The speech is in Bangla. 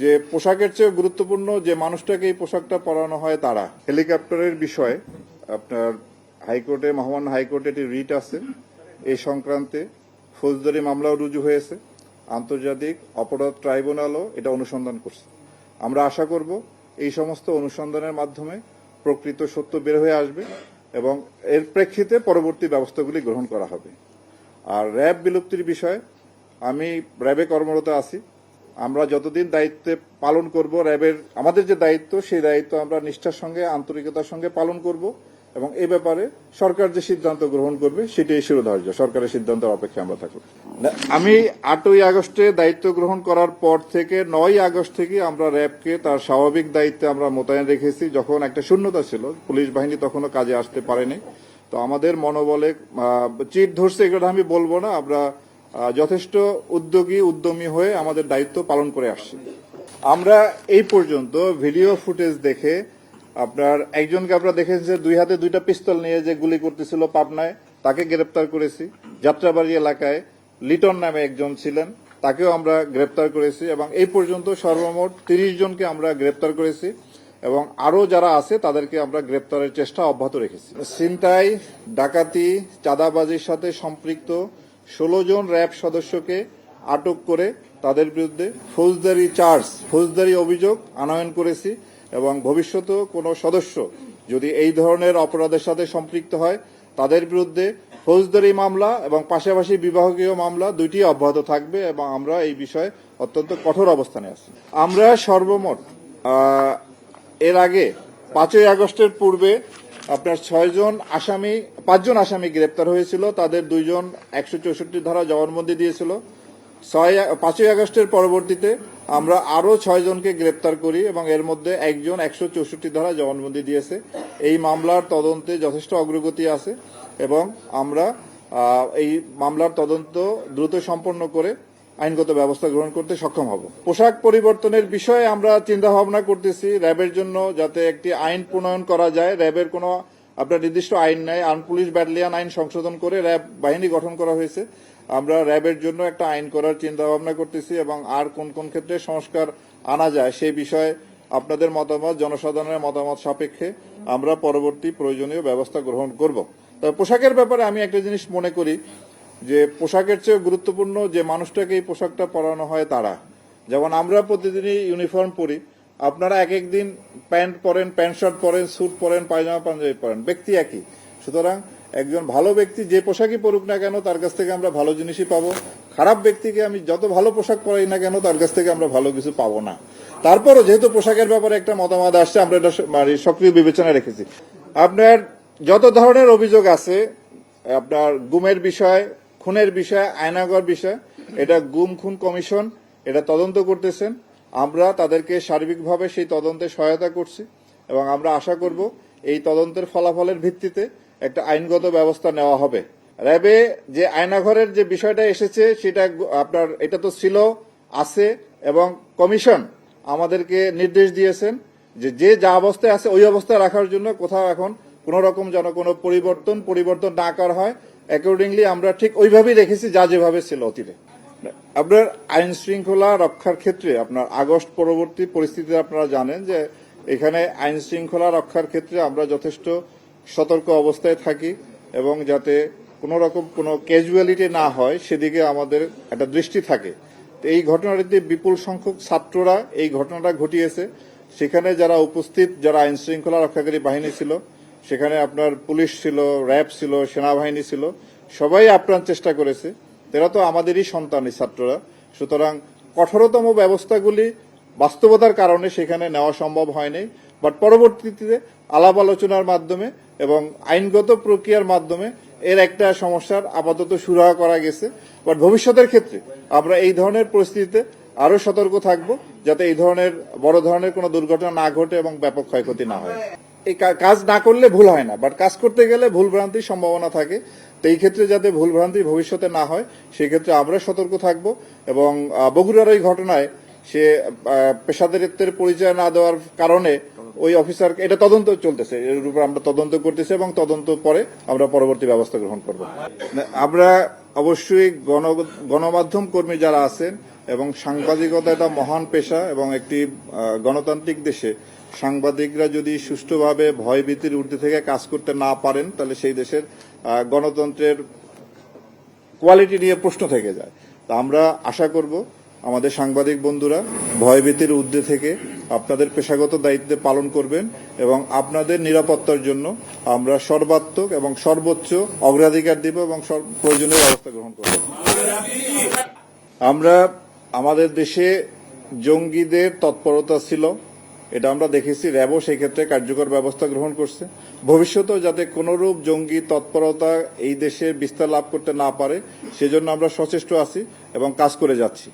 যে পোশাকের চেয়ে গুরুত্বপূর্ণ যে মানুষটাকে এই পোশাকটা পরানো হয় তারা। হেলিকপ্টারের বিষয়ে আপনার হাইকোর্টে, মহামান্য হাইকোর্টে একটি রিট আছে, এই সংক্রান্তে ফৌজদারি মামলাও রুজু হয়েছে। আন্তর্জাতিক অপরাধ ট্রাইব্যুনালও এটা অনুসন্ধান করছে। আমরা আশা করব এই সমস্ত অনুসন্ধানের মাধ্যমে প্রকৃত সত্য বের হয়ে আসবে এবং এর প্রেক্ষিতে পরবর্তী ব্যবস্থাগুলি গ্রহণ করা হবে। আর র্যাব বিলুপ্তির বিষয়ে আমি র্যাবে কর্মরত আছি। আমরা যতদিন দায়িত্বে পালন করব, র্যাবের আমাদের যে দায়িত্ব সেই দায়িত্ব আমরা নিষ্ঠার সঙ্গে, আন্তরিকতার সঙ্গে পালন করব এবং এই ব্যাপারে সরকার যে সিদ্ধান্ত গ্রহণ করবে সেটাই শিরোধার্য। সরকারের সিদ্ধান্তের অপেক্ষা আমরা থাকব। আমি 8ই আগস্টে দায়িত্ব গ্রহণ করার পর থেকে 9ই আগস্ট থেকে আমরা র্যাবকে তার স্বাভাবিক দায়িত্বে আমরা মোতায়েন রেখেছি। যখন একটা শূন্যতা ছিল, পুলিশ বাহিনী তখনও কাজে আসতে পারেনি, তো আমাদের মনোবলে চিট ধরছে এগুলো আমি বলবো না। আমরা যথেষ্ট উদ্যমী হয়ে আমাদের দায়িত্ব পালন করে আসছি। আমরা এই পর্যন্ত ভিডিও ফুটেজ দেখে আপনার একজনকে আপনারা দেখেছেন যে 2 হাতে 2টা পিস্তল নিয়ে যে গুলি করতেছিল পাবনায়, তাকে গ্রেপ্তার করেছি। যাত্রাবাড়ি এলাকায় লিটন নামে একজন ছিলেন, তাকেও আমরা গ্রেপ্তার করেছি এবং এই পর্যন্ত সর্বমোট 30 জনকে আমরা গ্রেপ্তার করেছি এবং আরো যারা আছে তাদেরকে আমরা গ্রেপ্তারের চেষ্টা অব্যাহত রেখেছি। ছিনতাই, ডাকাতি, চাঁদাবাজির সাথে সম্পৃক্ত 16 জন র্যাব সদস্যকে আটক করে তাদের বিরুদ্ধে ফৌজদারি অভিযোগ আনয়ন করেছি এবং ভবিষ্যতেও কোনো সদস্য যদি এই ধরনের অপরাধের সাথে সম্পৃক্ত হয় তাদের বিরুদ্ধে ফৌজদারি মামলা এবং পাশাপাশি বিভাগীয় মামলা দুইটি অব্যাহত থাকবে এবং আমরা এই বিষয়ে অত্যন্ত কঠোর অবস্থানে আছি। আমরা সর্বমোট এর আগে 5ই আগস্টের পূর্বে আপনার 5জন আসামি গ্রেপ্তার হয়েছিল। তাদের 2 জন 164 ধারা জবানবন্দি দিয়েছিল। 5ই আগস্টের পরবর্তীতে আমরা আরো 6 জনকে গ্রেপ্তার করি এবং এর মধ্যে একজন 164 ধারা জবানবন্দি দিয়েছে। এই মামলার তদন্তে যথেষ্ট অগ্রগতি আছে এবং আমরা এই মামলার তদন্ত দ্রুত সম্পন্ন করে আইনগত ব্যবস্থা গ্রহণ করতে সক্ষম হব। পোশাক পরিবর্তনের বিষয়ে আমরা চিন্তা ভাবনা করতেছি র্যাবের জন্য, যাতে একটি আইন প্রণয়ন করা যায়। র্যাবের কোনো আপনার নির্দিষ্ট আইন নাই, আর্ম পুলিশ ব্যাটালিয়ন আইন সংশোধন করে র্যাব বাহিনী গঠন করা হয়েছে। আমরা র্যাবের জন্য একটা আইন করার চিন্তা ভাবনা করতেছি এবং আর কোন কোন ক্ষেত্রে সংস্কার আনা যায় সেই বিষয়ে আপনাদের মতামত, জনসাধারণের মতামত সাপেক্ষে আমরা পরবর্তী প্রয়োজনীয় ব্যবস্থা গ্রহণ করব। তবে পোশাকের ব্যাপারে আমি একটা জিনিস মনে করি যে পোশাকের চেয়ে গুরুত্বপূর্ণ যে মানুষটাকে এই পোশাকটা পরানো হয় তারা। যেমন আমরা প্রতিদিনই ইউনিফর্ম পরি, আপনারা এক একদিন প্যান্ট পরেন, প্যান্ট শার্ট পরেন, স্যুট পরেন, পায়জামা পাঞ্জাবি পরেন, ব্যক্তি একই। সুতরাং একজন ভালো ব্যক্তি যে পোশাকই পরুক না কেন তার কাছ থেকে আমরা ভালো জিনিসই পাবো। খারাপ ব্যক্তিকে আমি যত ভালো পোশাক পরাই না কেন তার কাছ থেকে আমরা ভালো কিছু পাবো না। তারপরও যেহেতু পোশাকের ব্যাপারে একটা মতামত আসছে, আমরা এটা সক্রিয় বিবেচনায় রেখেছি। আপনার যত ধরনের অভিযোগ আছে, আপনার গুমের বিষয়, খুনের বিষয়, আয়নাঘর বিষয়, এটা গুম খুন কমিশন এটা তদন্ত করতেছেন। আমরা তাদেরকে সার্বিকভাবে সেই তদন্তে সহায়তা করছি এবং আমরা আশা করব এই তদন্তের ফলাফলের ভিত্তিতে একটা আইনগত ব্যবস্থা নেওয়া হবে। র্যাবে যে আয়নাঘরের যে বিষয়টা এসেছে সেটা আপনার এটা তো ছিল, আছে এবং কমিশন আমাদেরকে নির্দেশ দিয়েছেন যে যে যা অবস্থায় আছে ওই অবস্থায় রাখার জন্য, কোথাও এখন কোন রকম যেন কোনো পরিবর্তন না করা হয়। অ্যাকর্ডিংলি আমরা ঠিক ওইভাবেই রেখেছি যা যেভাবে ছিল অতীতে। আপনার আইন শৃঙ্খলা রক্ষার ক্ষেত্রে আপনার আগস্ট পরবর্তী পরিস্থিতিতে আপনারা জানেন যে এখানে আইন শৃঙ্খলা রক্ষার ক্ষেত্রে আমরা যথেষ্ট সতর্ক অবস্থায় থাকি এবং যাতে কোনো রকম কোনো ক্যাজুয়ালিটি না হয় সেদিকে আমাদের একটা দৃষ্টি থাকে। তো এই ঘটনাটিতে বিপুল সংখ্যক ছাত্ররা এই ঘটনাটা ঘটিয়েছে। সেখানে যারা উপস্থিত, যারা আইন শৃঙ্খলা রক্ষাকারী বাহিনী ছিল, সেখানে আপনার পুলিশ ছিল, র্যাব ছিল, সেনাবাহিনী ছিল, সবাই আপ্রাণ চেষ্টা করেছে। এরা তো আমাদেরই সন্তান এই ছাত্ররা। সুতরাং কঠোরতম ব্যবস্থাগুলি বাস্তবতার কারণে সেখানে নেওয়া সম্ভব হয়নি, বাট পরবর্তীতে আলাপ আলোচনার মাধ্যমে এবং আইনগত প্রক্রিয়ার মাধ্যমে এর একটা সমস্যার আপাতত সুরাহা করা গেছে। বাট ভবিষ্যতের ক্ষেত্রে আমরা এই ধরনের পরিস্থিতিতে আরো সতর্ক থাকব যাতে এই ধরনের বড় ধরনের কোনো দুর্ঘটনা না ঘটে এবং ব্যাপক ক্ষয়ক্ষতি না হয়। এই কাজ না করলে ভুল হয় না, বাট কাজ করতে গেলে ভুল ভ্রান্তির সম্ভাবনা থাকে। তো এই ক্ষেত্রে যাতে ভুল ভ্রান্তি ভবিষ্যতে না হয় সেই ক্ষেত্রে আমরা সতর্ক থাকব এবং বগুড়ার ওই ঘটনায় সে পেশাদারিত্বের পরিচয় না দেওয়ার কারণে ওই অফিসার, এটা তদন্ত চলতেছে, এর উপর আমরা তদন্ত করতেছি এবং তদন্ত পরে আমরা পরবর্তী ব্যবস্থা গ্রহণ করব। আমরা অবশ্যই গণমাধ্যম কর্মী যারা আছেন এবং সাংবাদিকতা একটা মহান পেশা এবং একটি গণতান্ত্রিক দেশে সাংবাদিকরা যদি সুষ্ঠুভাবে ভয়ভীতির ঊর্ধ্বে থেকে কাজ করতে না পারেন তাহলে সেই দেশের গণতন্ত্রের কোয়ালিটি নিয়ে প্রশ্ন থেকে যায়। তা আমরা আশা করব আমাদের সাংবাদিক বন্ধুরা ভয়ভীতির ঊর্ধ্বে থেকে আপনাদের পেশাগত দায়িত্ব পালন করবেন এবং আপনাদের নিরাপত্তার জন্য আমরা সর্বাত্মক এবং সর্বোচ্চ অগ্রাধিকার দিব এবং প্রয়োজনীয় ব্যবস্থা গ্রহণ করব। আমরা আমাদের দেশে জঙ্গিদের তৎপরতা ছিল, এটা আমরা দেখেছি। র্যাবও সেই ক্ষেত্রে কার্যকর ব্যবস্থা গ্রহণ করছে। ভবিষ্যতেও যাতে কোনরূপ জঙ্গি তৎপরতা এই দেশে বিস্তার লাভ করতে না পারে সেজন্য আমরা সচেষ্ট আছি এবং কাজ করে যাচ্ছি।